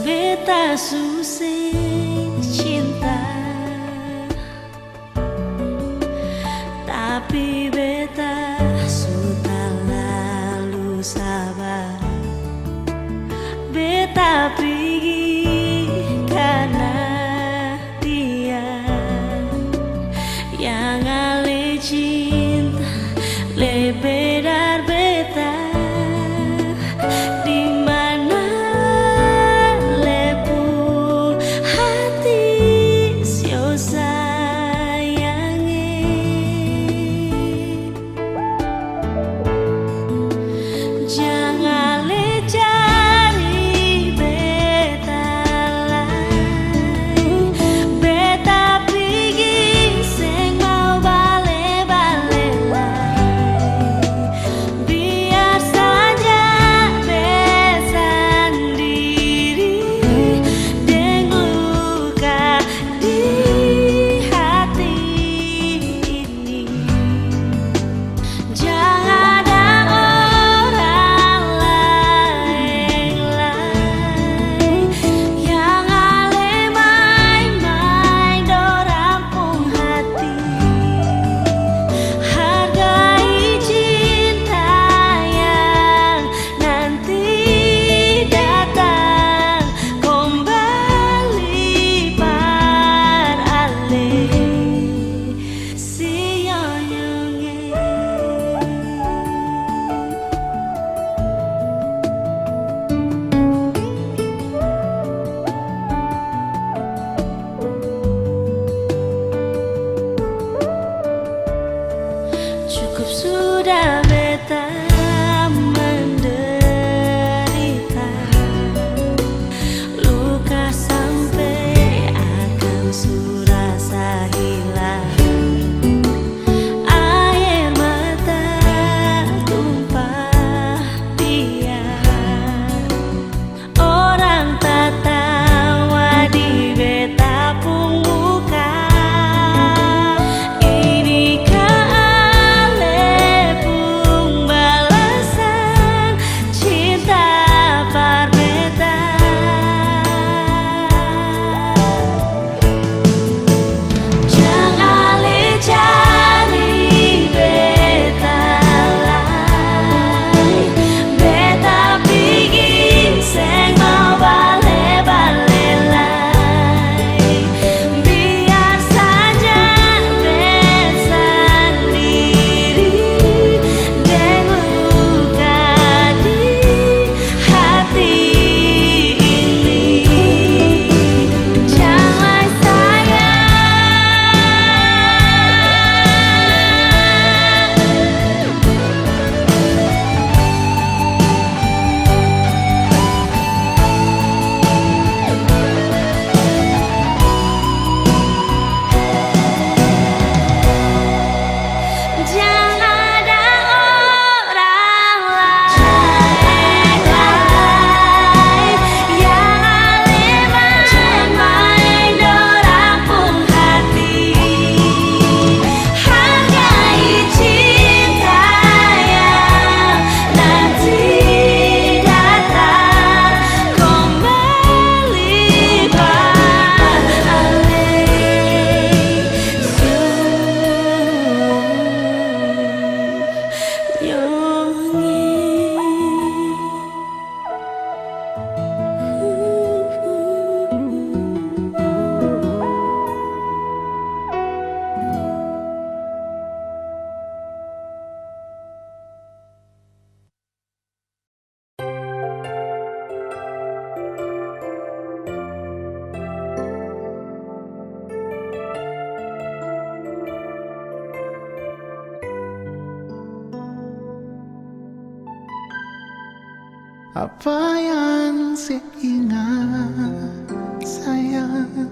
beta susah cinta, tapi beta sudah lalu sabar. Beta pergi karena dia yang ale cinta lebih dari beta. Bale Cukup sudah beta menderita, luka sampai akan surasa hilang. Air mata tumpah piar, orang tak tawa di beta pun muka. Apa yang seingat sayang,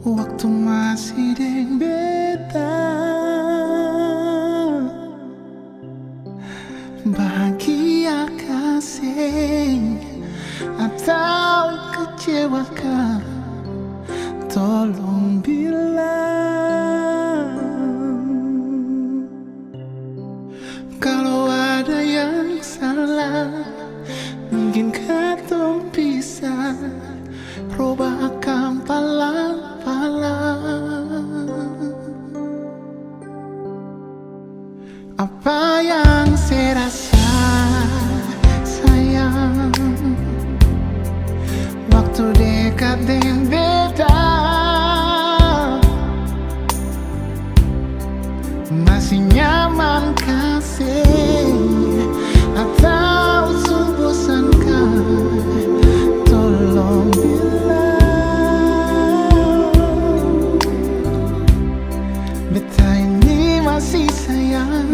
waktu masih deng beta, bahagia kasih atau kecewakan, tolong bilang. Kalau ada yang salah, mungkin katong bisa robakan pelan-pelan. Apa yang saya rasa sayang, waktu dekat dengan beta, masih nyaman kasih atau bosankah, tolong bilang. Beta ini masih sayang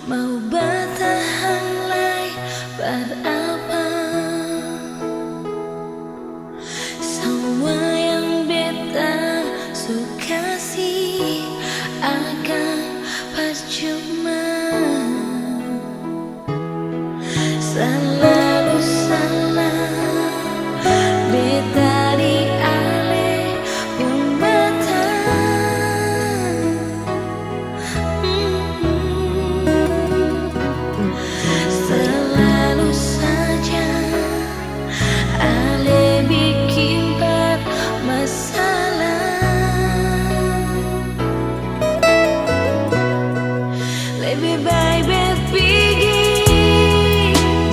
mau bertahan lai berapa. Semua yang beta suka sih akan percuma. Selalu salah beta dialih umbatan. Selalu saja ale bikin bermasalah. Lebih baik berpergi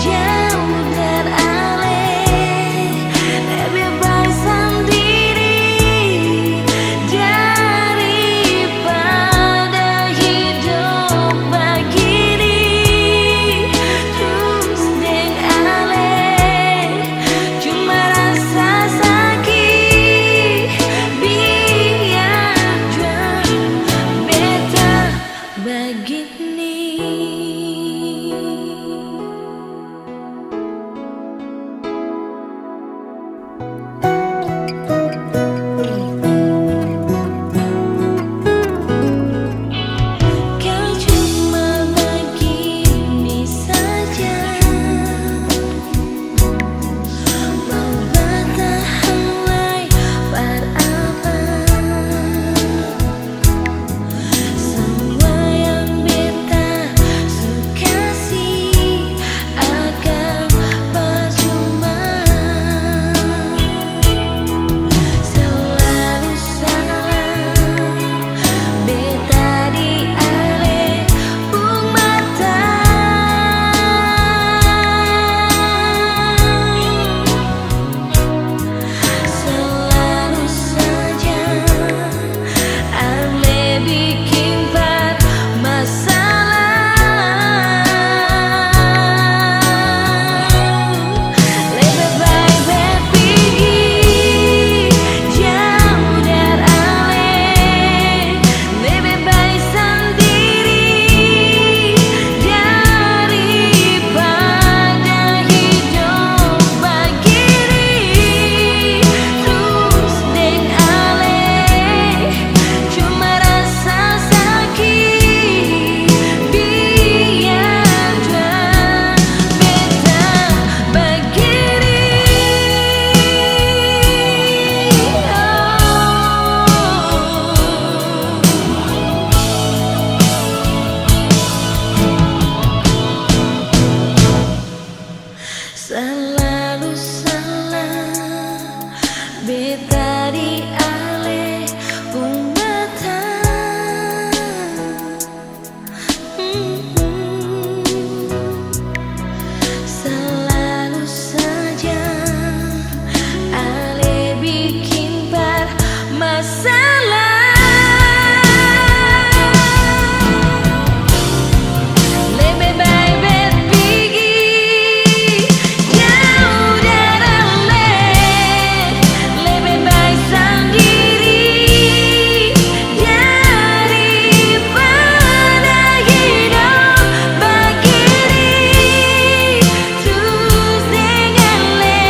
jauh dari ale, lebih baik sendiri daripada hidup begini terus dengan ale. Cuma rasa sakit biar jua beta begini. Kau cuma begini saja, mau bertahan lai berapa. Semua yang beta suka sih akan percuma. Selalu salah beta dialih umbatan. Selalu saja ale bikin bermasalah. Lebih baik berpergi jauh dari ale, lebih baik sendiri daripada hidup begini terus dengan ale. Cuma rasa sakit biar jua beta begini. Selalu salah beta dialih umbatan. Selalu saja ale bikin bermasalah. Lebih baik berpergi jauh dari ale, lebih baik sendiri daripada hidup begini terus dengan ale.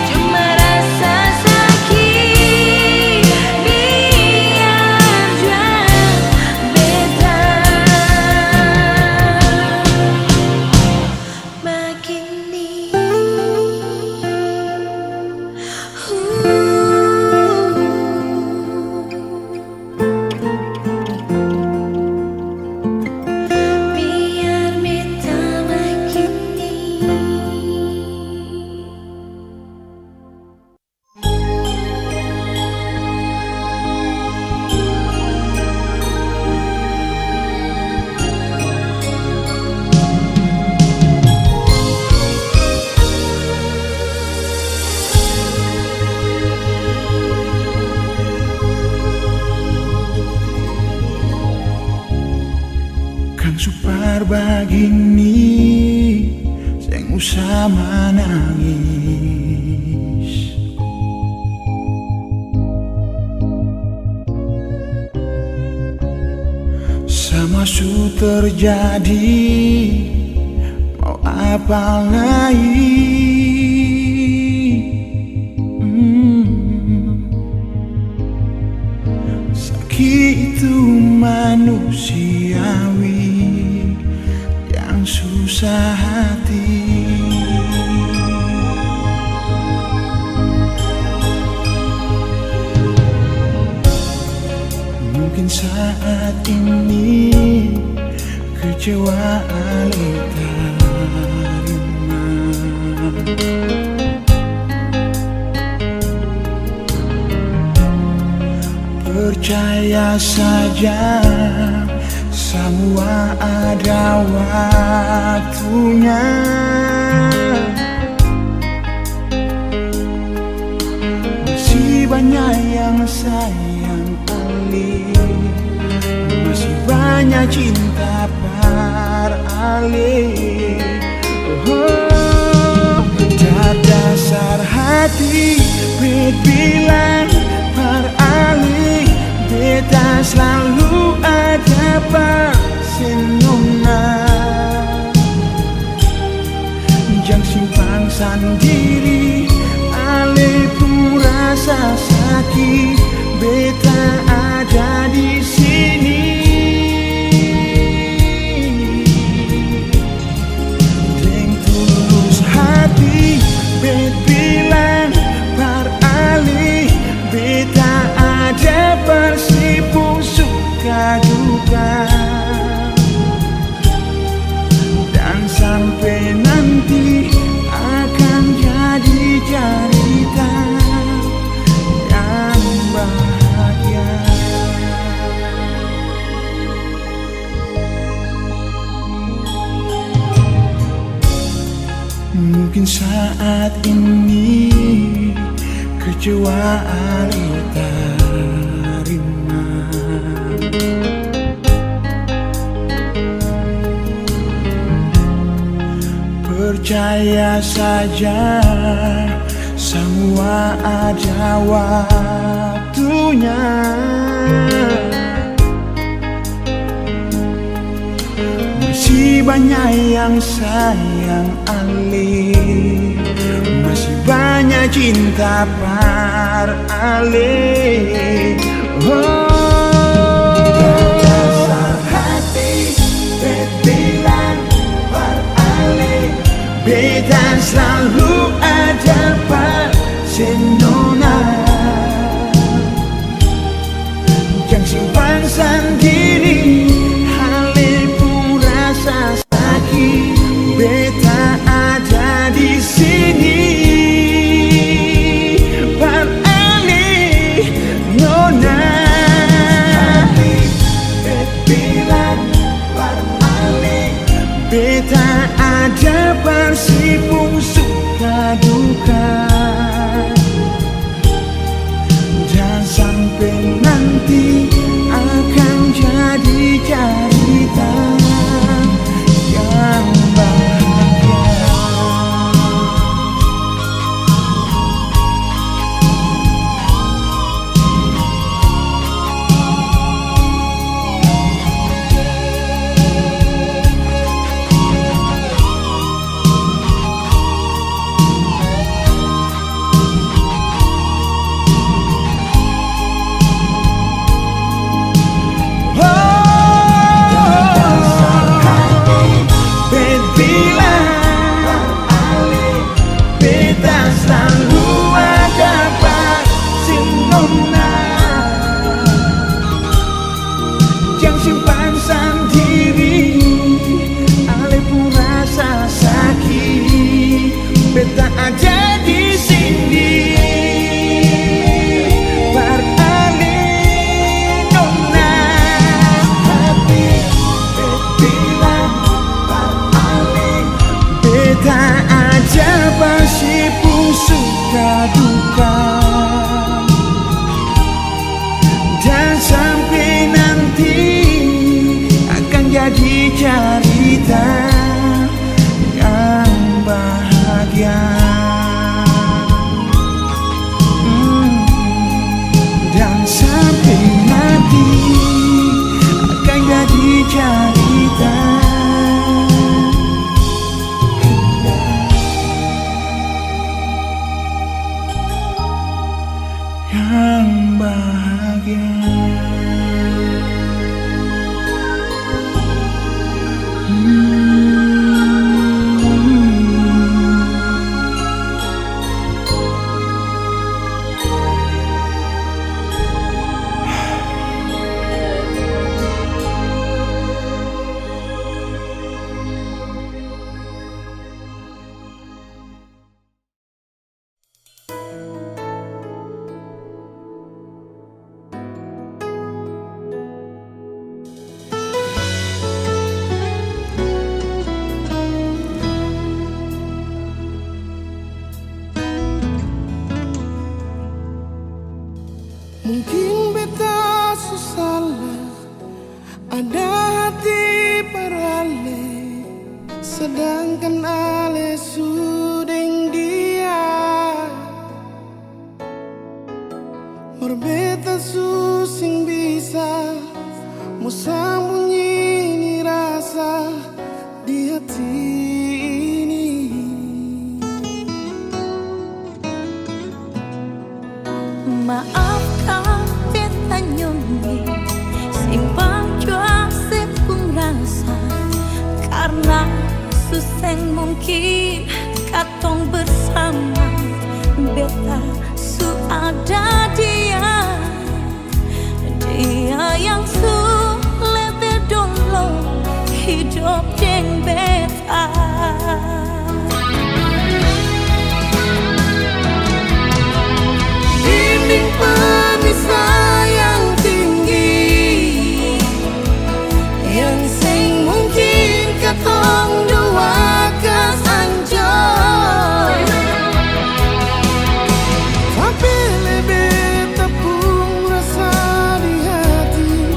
Cuma rasa sakit biar jua beta begini. Biar beta begini. Kang supar begini sing usah menangis. Sama sesuatu terjadi, mau apa lagi? Sakit itu manusiawi yang susah hati. Mungkin saat ini kecewaan terima, percaya saja semua ada waktunya. Masih banyak yang sayang Ali, masih banyak cinta beralih. Dasar hati bilang beralih, beta selalu ada bersenona. Jangan simpan sendiri, ale pun rasa sakit, beta ada di sini. Dengan tulus hati, bet bilang beralih, beta ada bersibuk suka duka. Dan sampai nanti akan jadi cerita yang bahagia. Mungkin saat ini kecewaan terima, percaya saja semua ada waktunya. Masih banyak yang sayang Ali, masih banyak cinta beralih. Dasar hati bet bilang beralih, beta selalu ada bersenona. Jangan simpan sendiri, ale pun rasa sakit, beta ada di sini. Beralih nona, bet bilang beralih, beta ada bersibuk suka duka. Dan sampai nanti akan jadi cerita yang bahagia. Jangan simpan sendiri, ale pun rasa sakit, beta ada di sini. Beralih nona, hati bet bilang beralih, beta ada bersibuk suka duka. Dan sampai nanti akan jadi cerita yang bahagia. Dan sampai nanti akan jadi cerita yang bahagia. Mungkin beta salah, ada hati parale, sedangkan ale sudeng dia. Berbeta susing bisa, mau sembunyi ni rasa di hati ini. Maafkan beta nyonyi, simpan jua sepung rasa, karena suseng mungkin katong bersama. Beta su ada dia yang su lebih dulu hidup deng beta. Dinding pemisah yang tinggi, yang sing mungkin katong dua kesanjung. Tapi lebih tepung rasa di hati,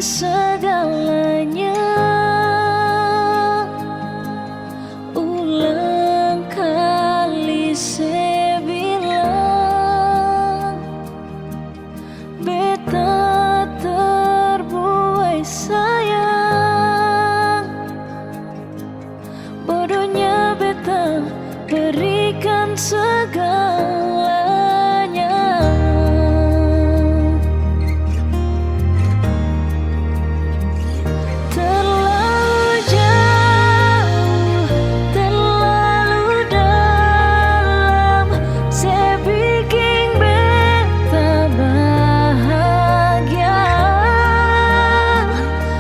segalanya. Ulang kali saya bilang beta terbuai sayang. Bodohnya beta berikan segalanya. Terlalu jauh, terlalu dalam, saya bikin beta bahagia.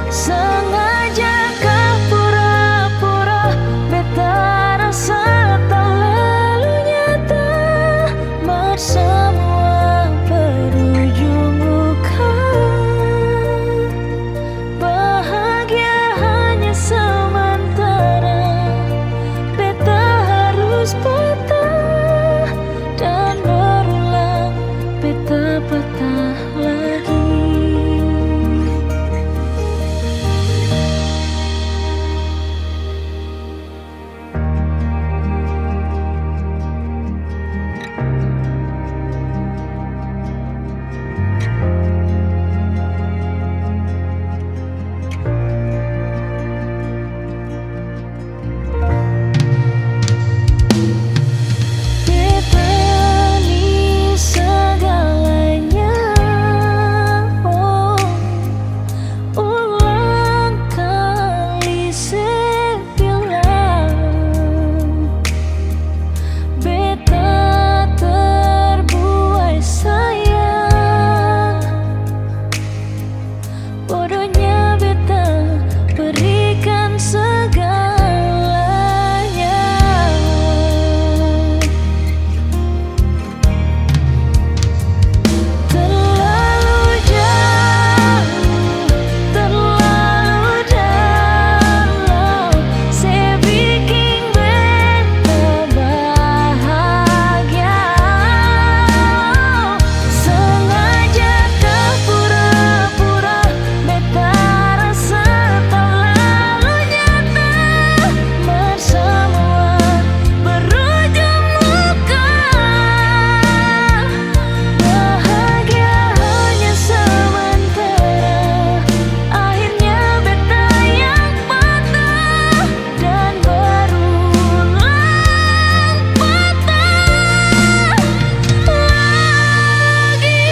Sengaja kah pura-pura beta rasa terlalu nyata, semua berujung luka. Bahagia hanya sementara, beta harus patah dan berulang, beta patah lagi. Beta ni segalanya. Oh, ulang kali saya bilang beta terbuai sayang. Bodohnya beta berikan segalanya. Terlalu jauh, terlalu dalam, saya bikin beta bahagia. Sengaja kah pura-pura beta rasa terlalu nyata, semua berujung luka. Bahagia hanya sementara, akhirnya beta yang patah dan berulang patah lagi.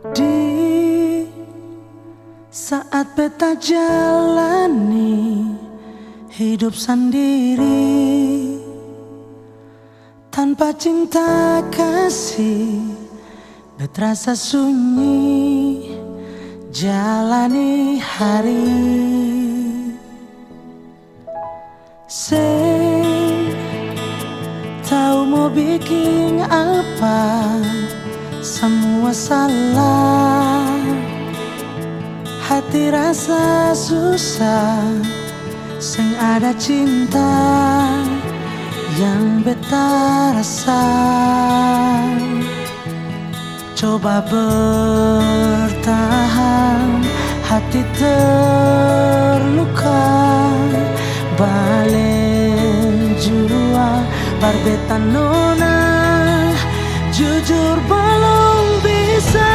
Di saat beta jalani hidup sendiri tanpa cinta kasih, beta rasa sunyi jalani hari. Saya tahu mau bikin apa, semua salah. Hati rasa susah, sing ada cinta yang beta rasa. Coba bertahan, hati terluka, balen jua barbeta nona. Jujur belum bisa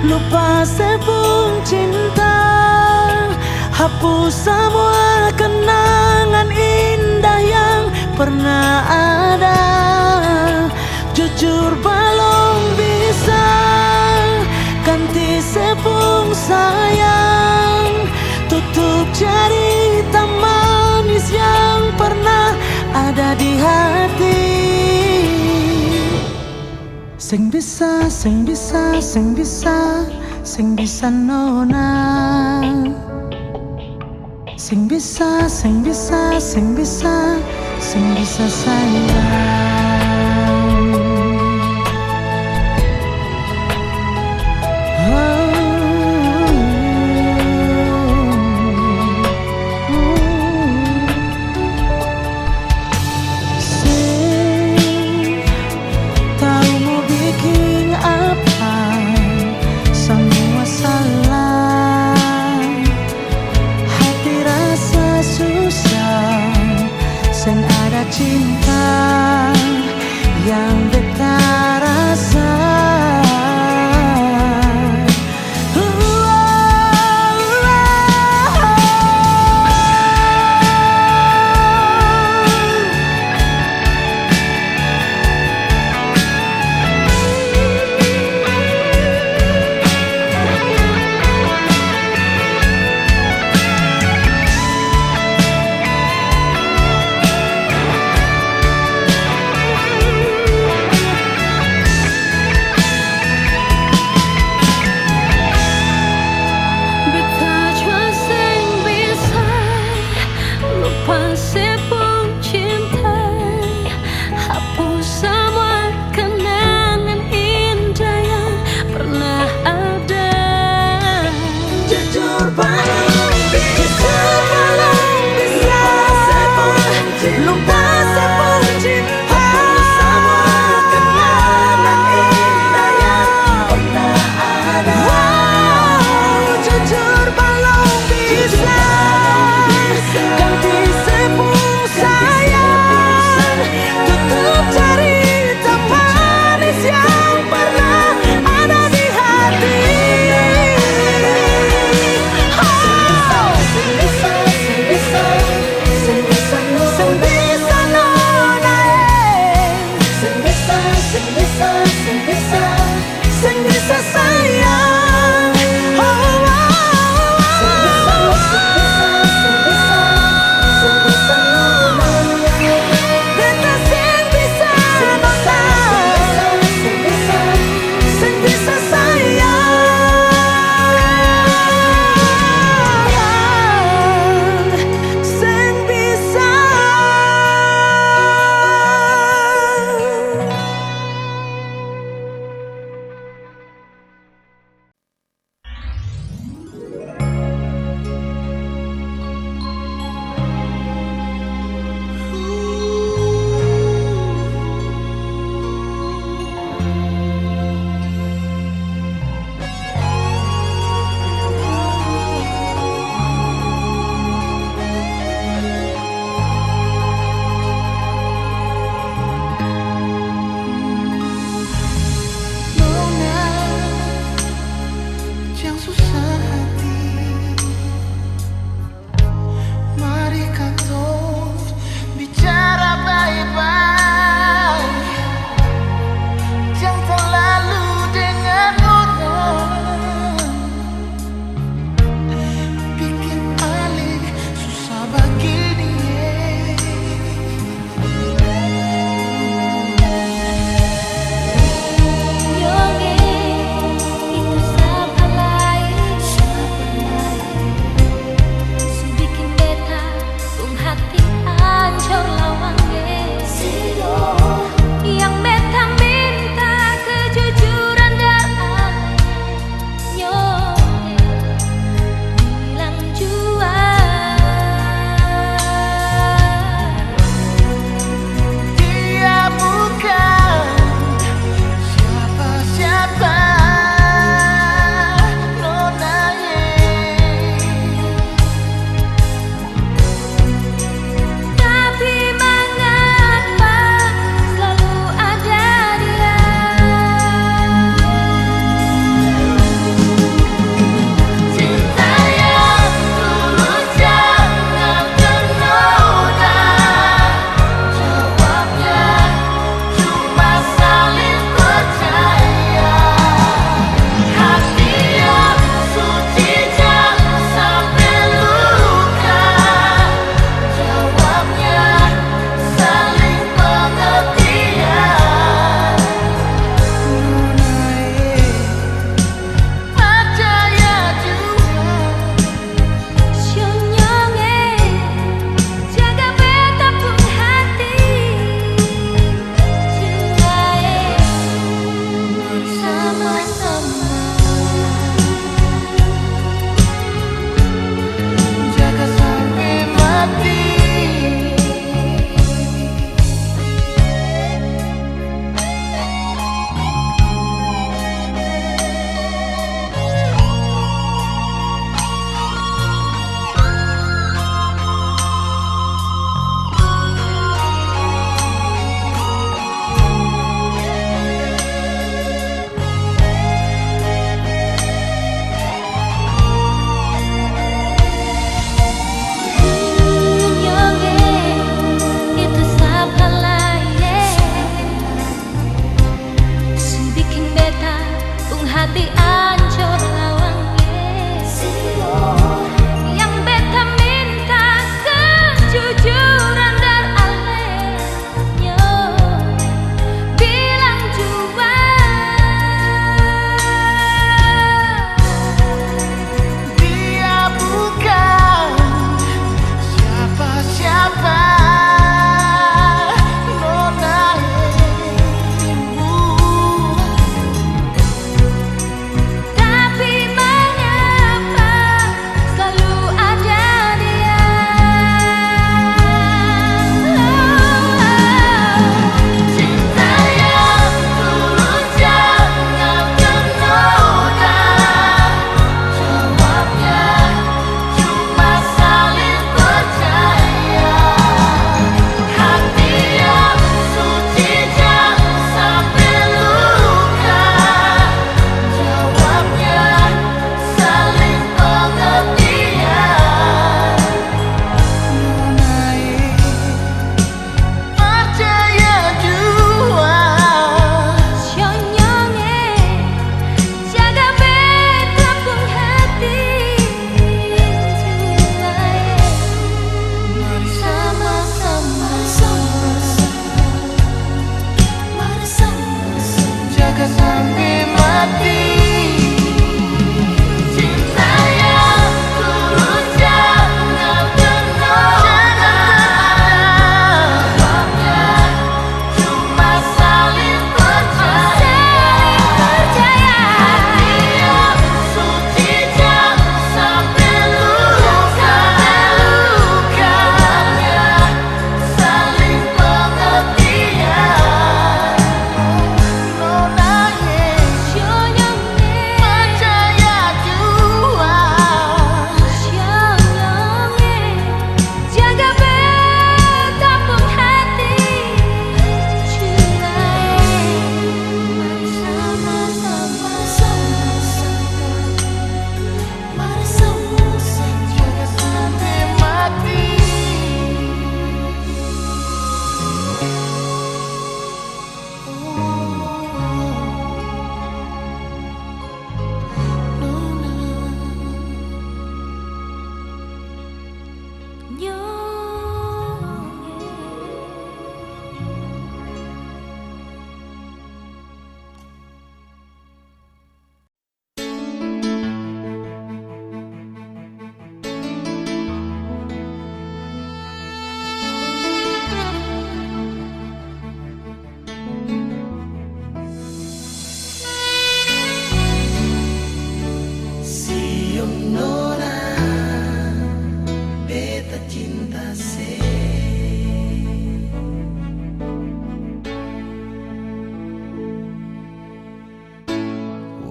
lupa sepung cinta, hapus semua kenangan indah yang pernah ada. Jujur belum bisa ganti sepung sayang, tutup cerita manis yang pernah ada di hati. Sing bisa, sing bisa, sing bisa, sing bisa nona. Sing bisa, sing bisa, sing bisa, sing bisa sayang. Sing tahu mau bikin apa, semua salah. Hati rasa susah, sing ada cinta.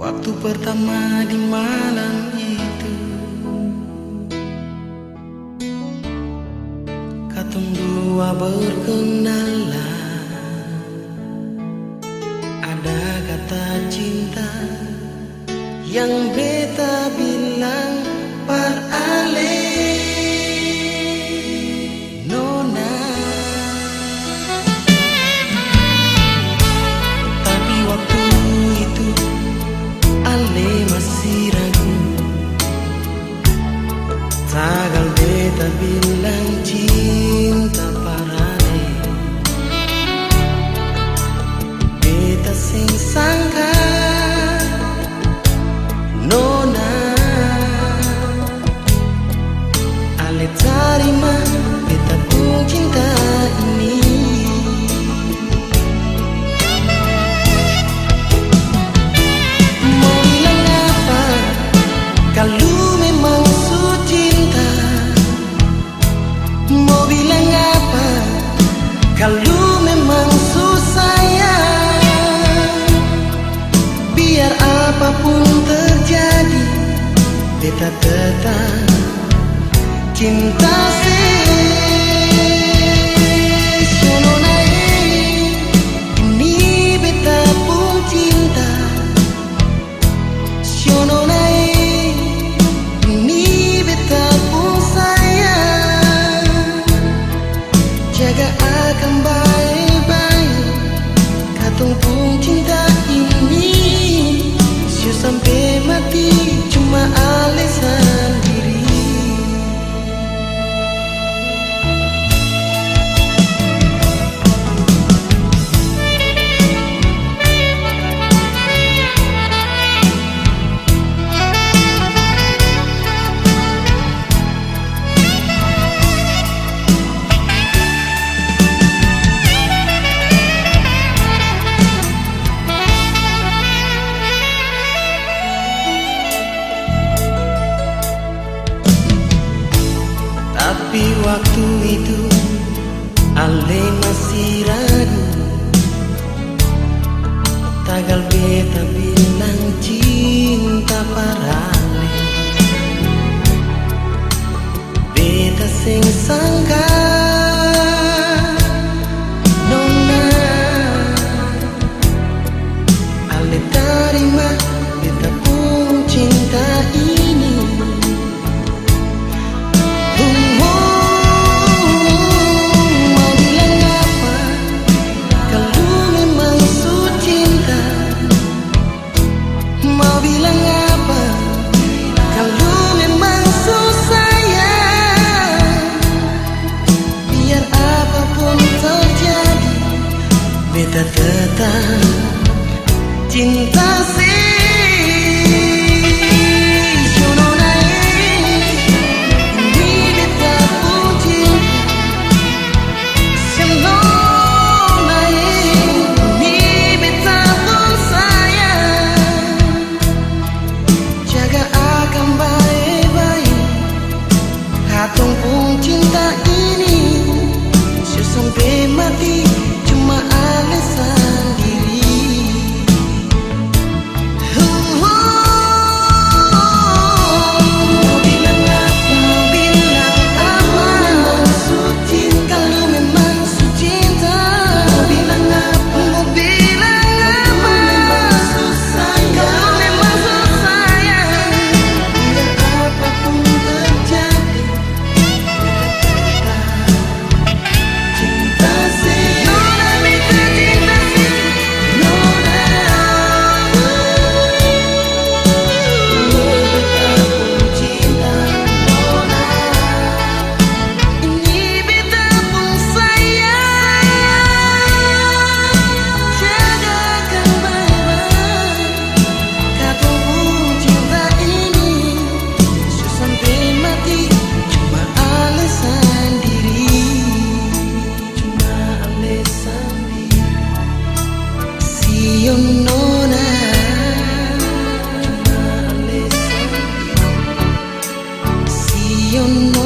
Waktu pertama di malam itu, katong dua berkenalan. Ada kata cinta yang beta bilang par ale nona. Tapi waktu itu ale masih ragu. Tagal beta bilang cinta par ale, beta sing sangka nona ale tarima beta pun cinta ini. Mau bilang apa kalau memang su cinta? Mau bilang apa kalau memang su sayang? Biar apapun terjadi, beta tetap cinta ini beta pun cinta. Ini beta pun sayang. Jaga akan baik-baik katong pun cinta ini. Siu sampai mati cuma alasan diri. Tapi waktu itu ale masih ragu. Tagal beta bilang cinta par ale, beta sing sangka nona ale tarima beta pun cinta ini. Mau bilang apa kalau memang su sayang? Biar apapun terjadi, beta tetap cinta ini beta pun cinta. Ini beta pun sayang. Jaga akan baik-baik katong pun cinta ini. Siu sampai mati cuma alasan diri. Mau bilang apa? Su cinta kalau memang su cinta. Mau bilang apa? Su sayang kalau memang su sayang. Biar apapun terjadi, cinta nona beta cinta nona. Beta pun cinta nona. Ini beta pun sayang. Jagakan baik-baik katong pun cinta ini. Siu sampai mati cuma alasan diri. Cuma alasan diri. Siu nona. Cuma alasan diri. Siu nona.